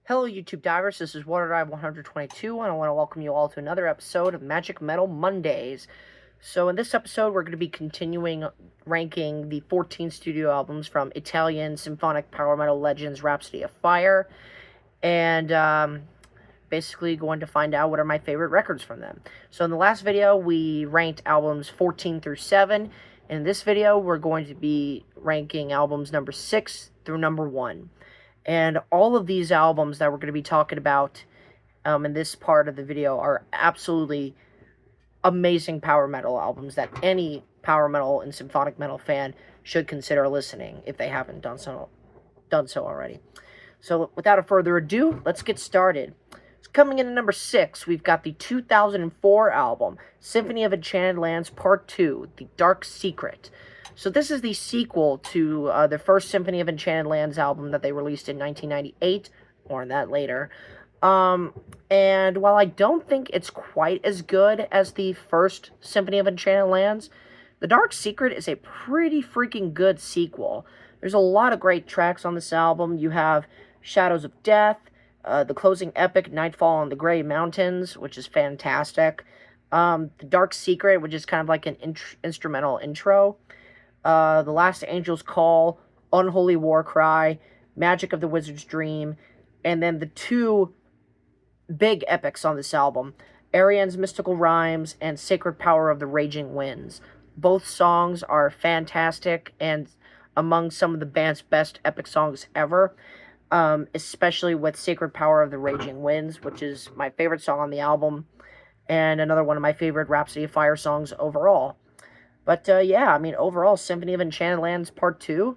Hello, YouTube divers. This is WaterDive 122, and I want to welcome you all to another episode of Magic Metal Mondays. So, in this episode, we're going to be continuing ranking the 14 studio albums from Italian symphonic power metal legends Rhapsody of Fire, and basically going to find out what are my favorite records from them. So, in the last video, we ranked albums 14 through 7. In this video, we're going to be ranking albums number 6 through number 1. And all of these albums that we're going to be talking about in this part of the video are absolutely amazing power metal albums that any power metal and symphonic metal fan should consider listening if they haven't done so already. So without further ado, let's get started. So coming in at number 6, we've got the 2004 album, Symphony of Enchanted Lands Part 2, The Dark Secret. So this is the sequel to the first Symphony of Enchanted Lands album that they released in 1998, more on that later. And while I don't think it's quite as good as the first Symphony of Enchanted Lands, The Dark Secret is a pretty freaking good sequel. There's a lot of great tracks on this album. You have Shadows of Death, the closing epic Nightfall on the Grey Mountains, which is fantastic. The Dark Secret, which is kind of like an instrumental intro. The Last Angel's Call, Unholy War Cry, Magic of the Wizard's Dream, and then the two big epics on this album, Ariane's Mystical Rhymes and Sacred Power of the Raging Winds. Both songs are fantastic and among some of the band's best epic songs ever, especially with Sacred Power of the Raging Winds, which is my favorite song on the album, and another one of my favorite Rhapsody of Fire songs overall. But, yeah, I mean, overall, Symphony of Enchanted Lands Part 2,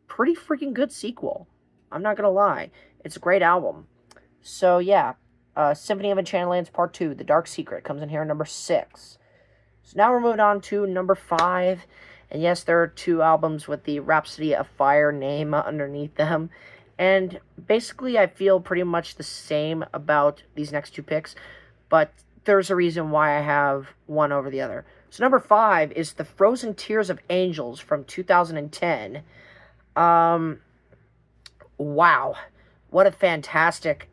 pretty freaking good sequel. I'm not gonna lie. It's a great album. So, yeah, Symphony of Enchanted Lands Part 2, The Dark Secret, comes in here at number 6. So now we're moving on to number 5. And yes, there are two albums with the Rhapsody of Fire name underneath them. And basically, I feel pretty much the same about these next two picks. But there's a reason why I have one over the other. So number 5 is The Frozen Tears of Angels from 2010. Wow. What a fantastic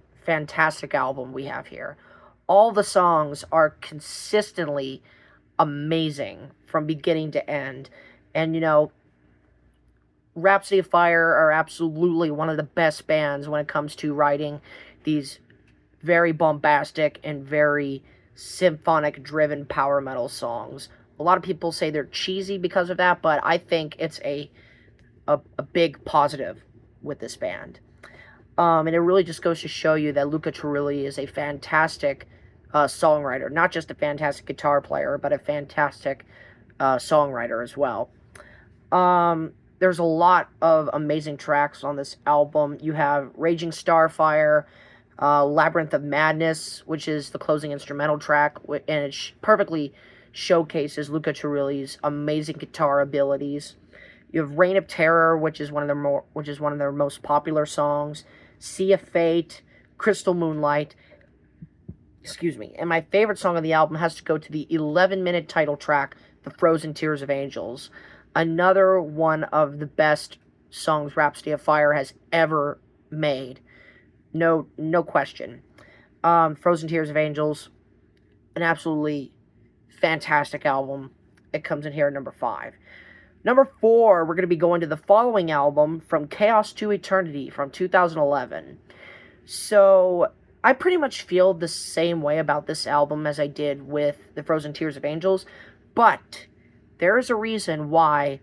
album we have here. All the songs are consistently amazing from beginning to end. And, you know, Rhapsody of Fire are absolutely one of the best bands when it comes to writing these very bombastic and very symphonic-driven power metal songs. A lot of people say they're cheesy because of that, but I think it's a big positive with this band. And it really just goes to show you that Luca Turilli is a fantastic songwriter. Not just a fantastic guitar player, but a fantastic songwriter as well. There's a lot of amazing tracks on this album. You have Raging Starfire, Labyrinth of Madness, which is the closing instrumental track, and it perfectly showcases Luca Turilli's amazing guitar abilities. You have Reign of Terror, which is one of their most popular songs. Sea of Fate, Crystal Moonlight. Excuse me. And my favorite song on the album has to go to the 11-minute title track, The Frozen Tears of Angels. Another one of the best songs Rhapsody of Fire has ever made. No question. Frozen Tears of Angels, an absolutely fantastic album. It comes in here at number 5. Number 4, we're going to be going to the following album, From Chaos to Eternity, from 2011. So, I pretty much feel the same way about this album as I did with the Frozen Tears of Angels, but there is a reason why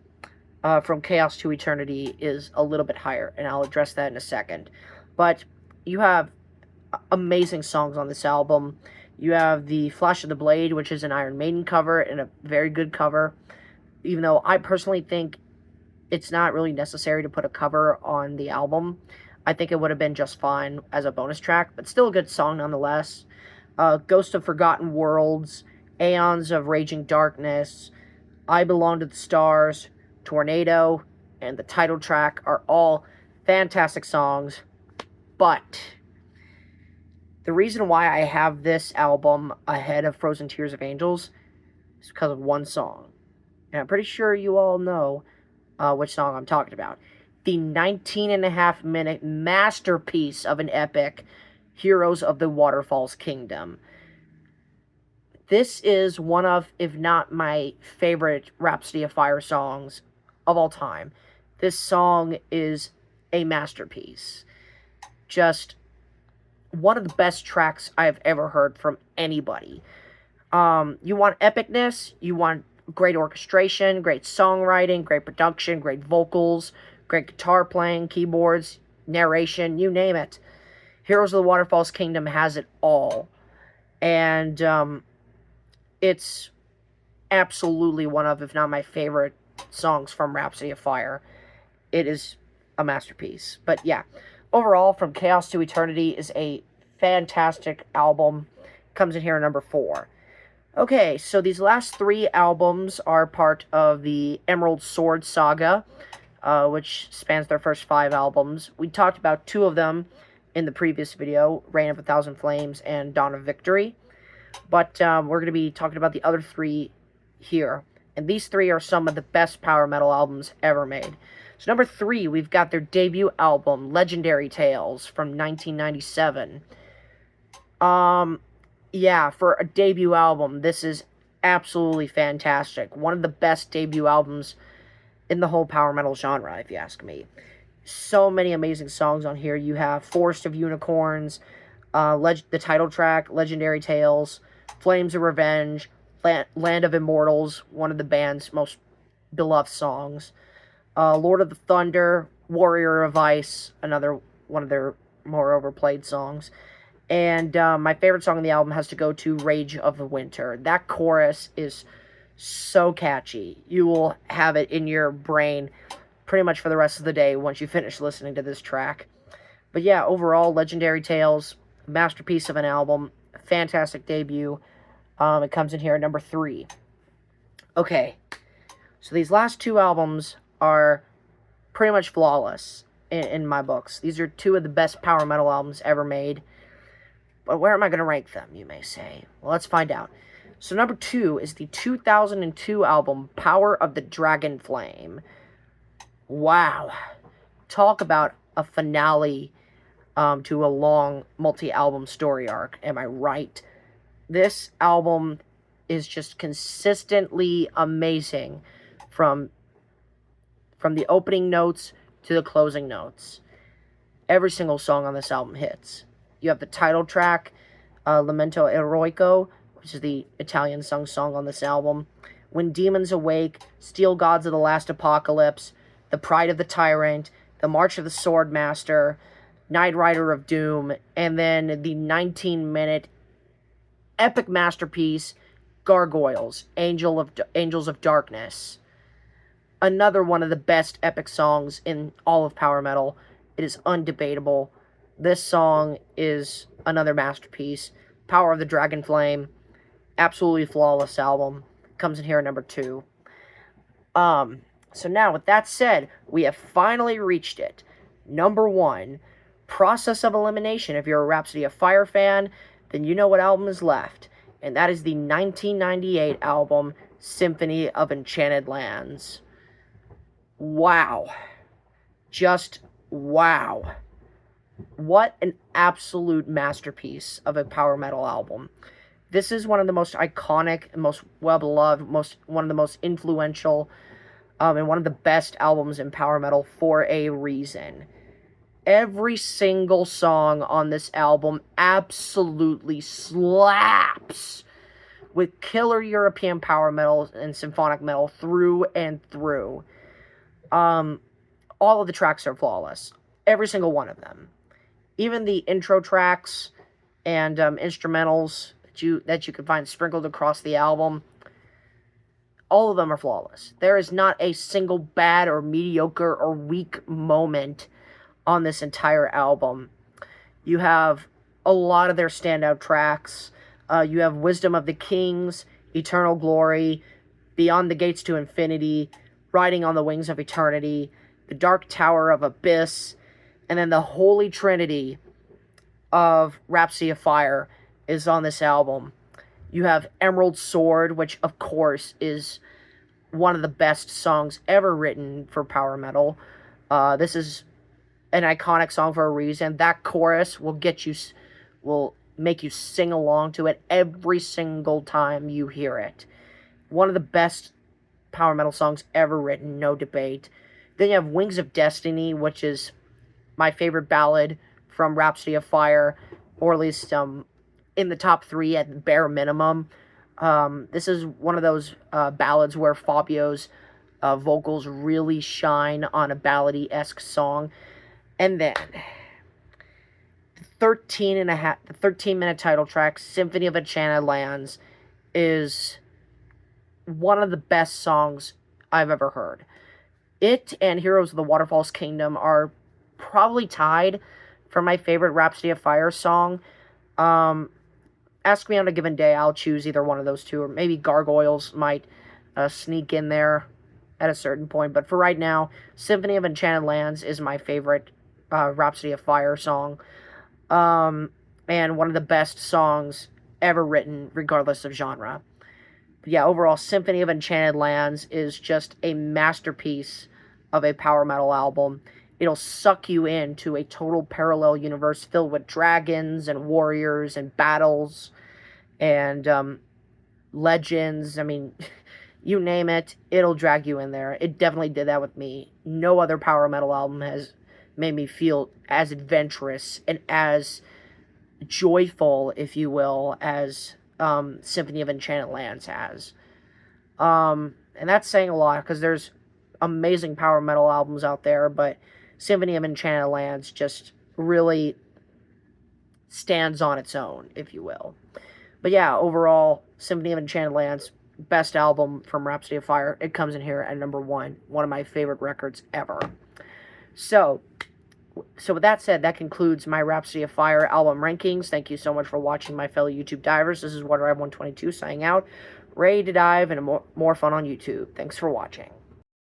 From Chaos to Eternity is a little bit higher, and I'll address that in a second. But you have amazing songs on this album. You have the Flash of the Blade, which is an Iron Maiden cover, and a very good cover. Even though I personally think it's not really necessary to put a cover on the album. I think it would have been just fine as a bonus track, but still a good song nonetheless. Ghost of Forgotten Worlds, Aeons of Raging Darkness, I Belong to the Stars, Tornado, and the title track are all fantastic songs. But the reason why I have this album ahead of Frozen Tears of Angels is because of one song. And I'm pretty sure you all know which song I'm talking about. the 19.5-minute masterpiece of an epic, Heroes of the Waterfalls Kingdom. This is one of, if not my favorite Rhapsody of Fire songs of all time. This song is a masterpiece. Just one of the best tracks I've ever heard from anybody. You want epicness, you want great orchestration, great songwriting, great production, great vocals, great guitar playing, keyboards, narration, you name it. Heroes of the Waterfalls Kingdom has it all. And it's absolutely one of, if not my favorite songs from Rhapsody of Fire. It is a masterpiece. But yeah, overall, From Chaos to Eternity is a fantastic album. Comes in here at number 4. Okay, so these last 3 albums are part of the Emerald Sword saga, which spans their first 5 albums. We talked about 2 of them in the previous video, Reign of a Thousand Flames and Dawn of Victory. But we're going to be talking about the other 3 here. And these 3 are some of the best power metal albums ever made. So number 3, we've got their debut album, Legendary Tales, from 1997. Yeah, for a debut album, this is absolutely fantastic. One of the best debut albums in the whole power metal genre, if you ask me. So many amazing songs on here. You have Forest of Unicorns, the title track, Legendary Tales, Flames of Revenge, Land of Immortals, one of the band's most beloved songs, Lord of the Thunder, Warrior of Ice, another one of their more overplayed songs. And my favorite song on the album has to go to Rage of the Winter. That chorus is so catchy. You will have it in your brain pretty much for the rest of the day once you finish listening to this track. But yeah, overall, Legendary Tales, masterpiece of an album, fantastic debut. It comes in here at number 3. Okay, so these last 2 albums are pretty much flawless in my books. These are 2 of the best power metal albums ever made. But where am I going to rank them, you may say? Well, let's find out. So number 2 is the 2002 album, Power of the Dragon Flame. Wow. Talk about a finale to a long multi-album story arc. Am I right? This album is just consistently amazing from the opening notes to the closing notes. Every single song on this album hits. You have the title track, Lamento Eroico, which is the Italian sung song on this album. When Demons Awake, Steel Gods of the Last Apocalypse, The Pride of the Tyrant, The March of the Swordmaster, Night Rider of Doom, and then the 19-minute epic masterpiece, Gargoyles, Angels of Darkness. Another one of the best epic songs in all of power metal. It is undebatable. This song is another masterpiece. Power of the Dragon Flame, absolutely flawless album. Comes in here at number 2. So now, with that said, we have finally reached it. Number 1, Process of Elimination. If you're a Rhapsody of Fire fan, then you know what album is left. And that is the 1998 album, Symphony of Enchanted Lands. Wow. Just wow. What an absolute masterpiece of a power metal album. This is one of the most iconic, most well-beloved, one of the most influential, and one of the best albums in power metal for a reason. Every single song on this album absolutely slaps with killer European power metal and symphonic metal through and through. All of the tracks are flawless. Every single one of them. Even the intro tracks and instrumentals that you can find sprinkled across the album, all of them are flawless. There is not a single bad or mediocre or weak moment on this entire album. You have a lot of their standout tracks. You have Wisdom of the Kings, Eternal Glory, Beyond the Gates to Infinity, Riding on the Wings of Eternity, The Dark Tower of Abyss, and then the Holy Trinity of Rhapsody of Fire is on this album. You have Emerald Sword, which of course is one of the best songs ever written for power metal. This is an iconic song for a reason. That chorus will make you sing along to it every single time you hear it. One of the best power metal songs ever written, no debate. Then you have Wings of Destiny, which is my favorite ballad from Rhapsody of Fire, or at least in the top 3 at the bare minimum. This is one of those ballads where Fabio's vocals really shine on a ballady-esque song. And then the 13-minute title track, Symphony of Enchanted Lands, is one of the best songs I've ever heard. It and Heroes of the Waterfall's Kingdom are probably tied for my favorite Rhapsody of Fire song. Ask me on a given day, I'll choose either one of those two, or maybe Gargoyles might sneak in there at a certain point. But for right now, Symphony of Enchanted Lands is my favorite Rhapsody of Fire song, and one of the best songs ever written, regardless of genre. But yeah, overall, Symphony of Enchanted Lands is just a masterpiece of a power metal album. It'll suck you into a total parallel universe filled with dragons and warriors and battles and legends. I mean, you name it, it'll drag you in there. It definitely did that with me. No other power metal album has made me feel as adventurous and as joyful, if you will, as Symphony of Enchanted Lands has. And that's saying a lot, because there's amazing power metal albums out there, but Symphony of Enchanted Lands just really stands on its own, if you will. But yeah, overall, Symphony of Enchanted Lands, best album from Rhapsody of Fire. It comes in here at number 1. One of my favorite records ever. So with that said, that concludes my Rhapsody of Fire album rankings. Thank you so much for watching, my fellow YouTube divers. This is WaterDive122 signing out. Ready to dive and more fun on YouTube. Thanks for watching.